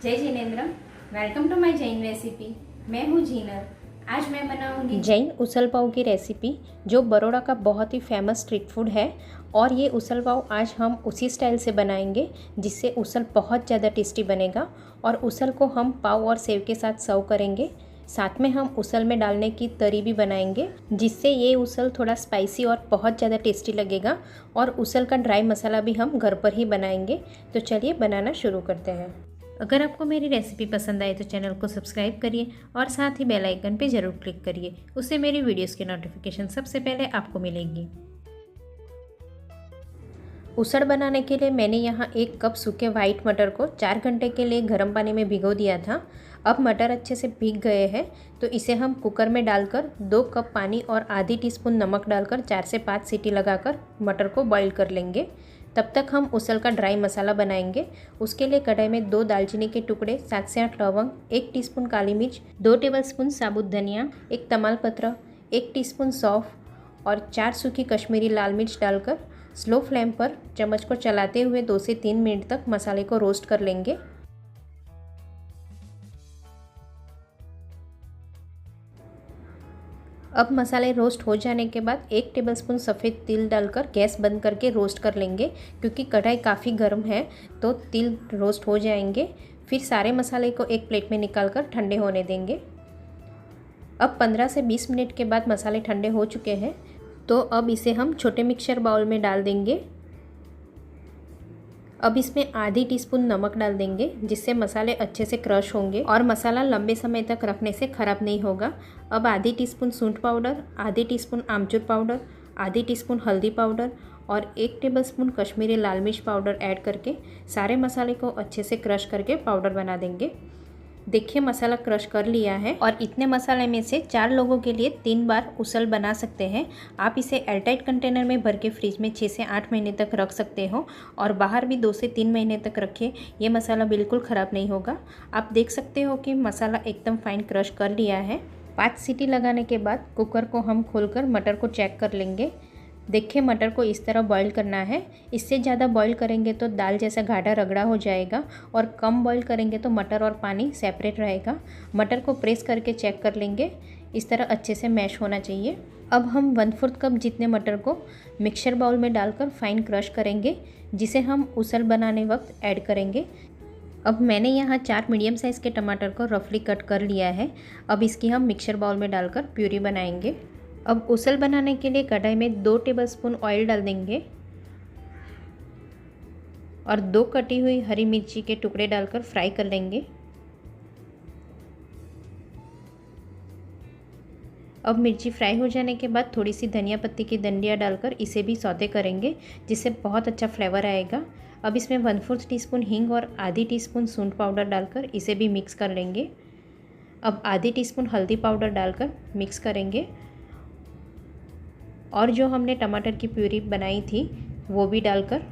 जय जिनेंद्र। Welcome to my Jain recipe. मैं हूँ जीनर। आज मैं बनाऊंगी जैन उसल पाव की रेसिपी, जो बड़ौदा का बहुत ही फेमस स्ट्रीट फूड है। और ये उसल पाव आज हम उसी स्टाइल से बनाएंगे जिससे उसल बहुत ज़्यादा टेस्टी बनेगा। और उसल को हम पाव और सेव के साथ सर्व करेंगे। साथ में हम उसल में डालने की तरी भी बनाएंगे, जिससे ये उसल थोड़ा स्पाइसी और बहुत ज़्यादा टेस्टी लगेगा। और उसल का ड्राई मसाला भी हम घर पर ही बनाएंगे। तो चलिए बनाना शुरू करते हैं। अगर आपको मेरी रेसिपी पसंद आए तो चैनल को सब्सक्राइब करिए और साथ ही बेल आइकन पे ज़रूर क्लिक करिए। उससे मेरी वीडियोस की नोटिफिकेशन सबसे पहले आपको मिलेगी। उसड़ बनाने के लिए मैंने यहाँ 1 कप सूखे वाइट मटर को 4 घंटे के लिए गर्म पानी में भिगो दिया था। अब मटर अच्छे से भीग गए हैं, तो इसे हम कुकर में डालकर 2 कप पानी और आधी टीस्पून नमक डालकर 4 से 5 सीटी लगाकर मटर को बॉईल कर लेंगे। तब तक हम उसल का ड्राई मसाला बनाएंगे। उसके लिए कढ़ाई में 2 दालचीनी के टुकड़े, 7 से 8 लौंग, 1 टीस्पून काली मिर्च, 2 टेबलस्पून साबुत धनिया, 1 तमालपत्र, 1 टीस्पून सौंफ और 4 सूखी कश्मीरी लाल मिर्च डालकर स्लो फ्लेम पर चम्मच को चलाते हुए 2 से 3 मिनट तक मसाले को रोस्ट कर लेंगे। अब मसाले रोस्ट हो जाने के बाद 1 टेबलस्पून सफ़ेद तिल डालकर गैस बंद करके रोस्ट कर लेंगे, क्योंकि कढ़ाई काफ़ी गर्म है तो तिल रोस्ट हो जाएंगे। फिर सारे मसाले को एक प्लेट में निकालकर ठंडे होने देंगे। अब 15 से 20 मिनट के बाद मसाले ठंडे हो चुके हैं, तो अब इसे हम छोटे मिक्सर बाउल में डाल देंगे। अब इसमें आधी टीस्पून नमक डाल देंगे, जिससे मसाले अच्छे से क्रश होंगे और मसाला लंबे समय तक रखने से ख़राब नहीं होगा। अब आधी टीस्पून सूंठ पाउडर, आधी टीस्पून आमचूर पाउडर, आधी टीस्पून हल्दी पाउडर और 1 टेबलस्पून कश्मीरी लाल मिर्च पाउडर ऐड करके सारे मसाले को अच्छे से क्रश करके पाउडर बना देंगे। देखिए मसाला क्रश कर लिया है और इतने मसाले में से 4 लोगों के लिए 3 बार उसल बना सकते हैं। आप इसे एयरटाइट कंटेनर में भर के फ्रिज में 6 से 8 महीने तक रख सकते हो और बाहर भी 2 से 3 महीने तक रखें। ये मसाला बिल्कुल ख़राब नहीं होगा। आप देख सकते हो कि मसाला एकदम फाइन क्रश कर लिया है। 5 सीटी लगाने के बाद कुकर को हम खोलकर मटर को चेक कर लेंगे। देखिए मटर को इस तरह बॉईल करना है। इससे ज़्यादा बॉईल करेंगे तो दाल जैसा गाढ़ा रगड़ा हो जाएगा और कम बॉईल करेंगे तो मटर और पानी सेपरेट रहेगा। मटर को प्रेस करके चेक कर लेंगे। इस तरह अच्छे से मैश होना चाहिए। अब हम 1/4 कप जितने मटर को मिक्सर बाउल में डालकर फाइन क्रश करेंगे, जिसे हम उसल बनाने वक्त ऐड करेंगे। अब मैंने यहाँ 4 मीडियम साइज़ के टमाटर को रफली कट कर लिया है। अब इसकी हम मिक्सर बाउल में डालकर प्यूरी बनाएंगे। अब उसल बनाने के लिए कढ़ाई में 2 टेबलस्पून ऑयल डाल देंगे और 2 कटी हुई हरी मिर्ची के टुकड़े डालकर फ्राई कर लेंगे। अब मिर्ची फ्राई हो जाने के बाद थोड़ी सी धनिया पत्ती की डंडियाँ डालकर इसे भी सौते करेंगे, जिससे बहुत अच्छा फ्लेवर आएगा। अब इसमें 1/4 टीस्पून हींग और आधी टीस्पून सूंठ पाउडर डालकर इसे भी मिक्स कर लेंगे। अब आधी टीस्पून हल्दी पाउडर डालकर मिक्स करेंगे और जो हमने टमाटर की प्यूरी बनाई थी वो भी डालकर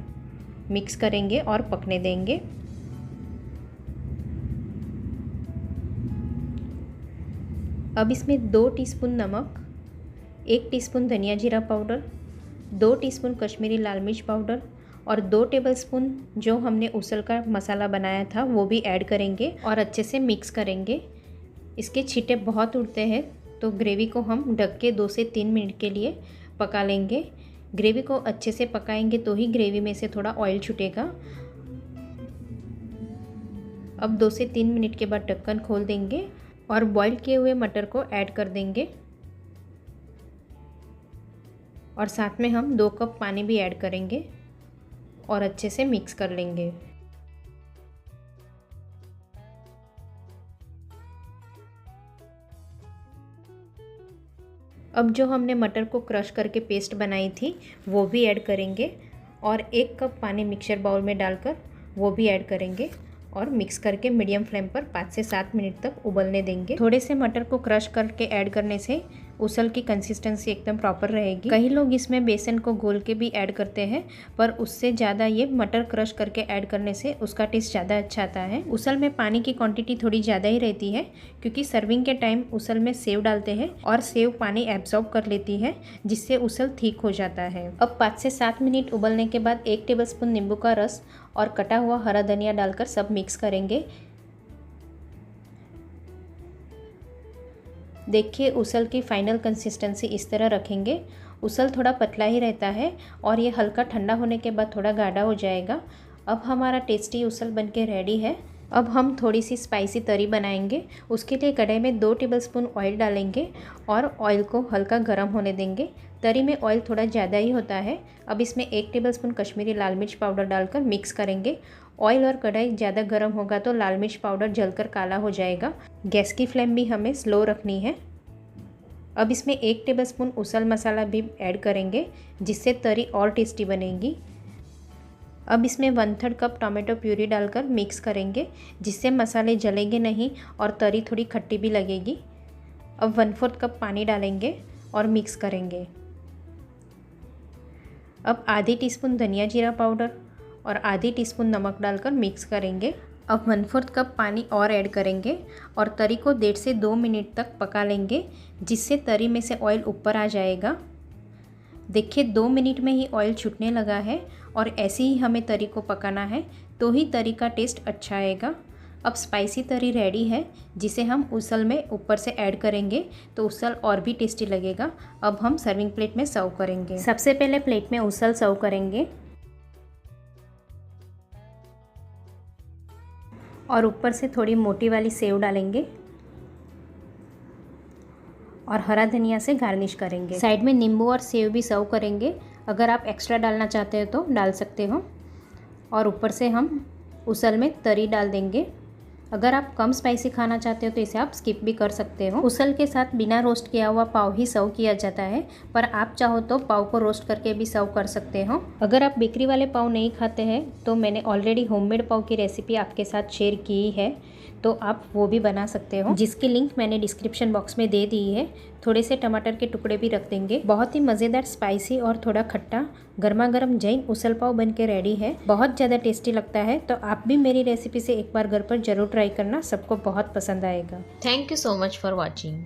मिक्स करेंगे और पकने देंगे। अब इसमें 2 टीस्पून नमक, 1 टीस्पून धनिया जीरा पाउडर, 2 टीस्पून कश्मीरी लाल मिर्च पाउडर और 2 टेबलस्पून जो हमने उसल का मसाला बनाया था वो भी ऐड करेंगे और अच्छे से मिक्स करेंगे। इसके छींटे बहुत उड़ते हैं, तो ग्रेवी को हम ढक के 2 से 3 मिनट के लिए पका लेंगे। ग्रेवी को अच्छे से पकाएंगे तो ही ग्रेवी में से थोड़ा ऑयल छूटेगा। अब 2 से 3 मिनट के बाद ढक्कन खोल देंगे और बॉईल किए हुए मटर को ऐड कर देंगे और साथ में हम 2 कप पानी भी ऐड करेंगे और अच्छे से मिक्स कर लेंगे। अब जो हमने मटर को क्रश करके पेस्ट बनाई थी वो भी ऐड करेंगे और 1 कप पानी मिक्सर बाउल में डालकर वो भी ऐड करेंगे और मिक्स करके मीडियम फ्लेम पर 5 से 7 मिनट तक उबलने देंगे। थोड़े से मटर को क्रश करके ऐड करने से उसल की कंसिस्टेंसी एकदम प्रॉपर रहेगी। कई लोग इसमें बेसन को घोल के भी ऐड करते हैं, पर उससे ज़्यादा ये मटर क्रश करके ऐड करने से उसका टेस्ट ज़्यादा अच्छा आता है। उसल में पानी की क्वांटिटी थोड़ी ज़्यादा ही रहती है, क्योंकि सर्विंग के टाइम उसल में सेव डालते हैं और सेव पानी एब्जॉर्ब कर लेती है, जिससे उसल ठीक हो जाता है। अब 5 से 7 मिनट उबलने के बाद 1 टेबलस्पून नींबू का रस और कटा हुआ हरा धनिया डालकर सब मिक्स करेंगे। देखिए उसल की फ़ाइनल कंसिस्टेंसी इस तरह रखेंगे। उसल थोड़ा पतला ही रहता है और ये हल्का ठंडा होने के बाद थोड़ा गाढ़ा हो जाएगा। अब हमारा टेस्टी उसल बनके रेडी है। अब हम थोड़ी सी स्पाइसी तरी बनाएंगे। उसके लिए कढ़ाई में 2 टेबलस्पून ऑयल डालेंगे और ऑयल को हल्का गर्म होने देंगे। तरी में ऑयल थोड़ा ज़्यादा ही होता है। अब इसमें 1 टेबलस्पून कश्मीरी लाल मिर्च पाउडर डालकर मिक्स करेंगे। ऑयल और कढ़ाई ज़्यादा गर्म होगा तो लाल मिर्च पाउडर जलकर काला हो जाएगा। गैस की फ्लेम भी हमें स्लो रखनी है। अब इसमें 1 टेबलस्पून उसल मसाला भी ऐड करेंगे जिससे तरी और टेस्टी बनेगी। अब इसमें 1/3 कप टोमेटो प्यूरी डालकर मिक्स करेंगे जिससे मसाले जलेंगे नहीं और तरी थोड़ी खट्टी भी लगेगी। अब 1/4 कप पानी डालेंगे और मिक्स करेंगे। अब आधी टीस्पून धनिया जीरा पाउडर और आधी टीस्पून नमक डालकर मिक्स करेंगे। अब 1/4 कप पानी और ऐड करेंगे और तरी को 1.5 से 2 मिनट तक पका लेंगे जिससे तरी में से ऑयल ऊपर आ जाएगा। देखिए 2 मिनट में ही ऑयल छूटने लगा है और ऐसे ही हमें तरी को पकाना है तो ही तरी का टेस्ट अच्छा आएगा। अब स्पाइसी तरी रेडी है जिसे हम उसल में ऊपर से ऐड करेंगे तो उसल और भी टेस्टी लगेगा। अब हम सर्विंग प्लेट में सर्व करेंगे। सबसे पहले प्लेट में उसल सर्व करेंगे और ऊपर से थोड़ी मोटी वाली सेव डालेंगे और हरा धनिया से गार्निश करेंगे। साइड में नींबू और सेव भी सर्व करेंगे। अगर आप एक्स्ट्रा डालना चाहते हो तो डाल सकते हो। और ऊपर से हम उसल में तरी डाल देंगे। अगर आप कम स्पाइसी खाना चाहते हो तो इसे आप स्किप भी कर सकते हो। उसल के साथ बिना रोस्ट किया हुआ पाव ही सर्व किया जाता है, पर आप चाहो तो पाव को रोस्ट करके भी सर्व कर सकते हो। अगर आप बेकरी वाले पाव नहीं खाते हैं तो मैंने ऑलरेडी होममेड पाव की रेसिपी आपके साथ शेयर की है, तो आप वो भी बना सकते हो जिसकी लिंक मैंने डिस्क्रिप्शन बॉक्स में दे दी है। थोड़े से टमाटर के टुकड़े भी रख देंगे। बहुत ही मज़ेदार स्पाइसी और थोड़ा खट्टा गर्मा गर्म जैन उसल पाव बन के रेडी है। बहुत ज़्यादा टेस्टी लगता है, तो आप भी मेरी रेसिपी से एक बार घर पर ज़रूर ट्राई करना, सबको बहुत पसंद आएगा। Thank you so much for watching.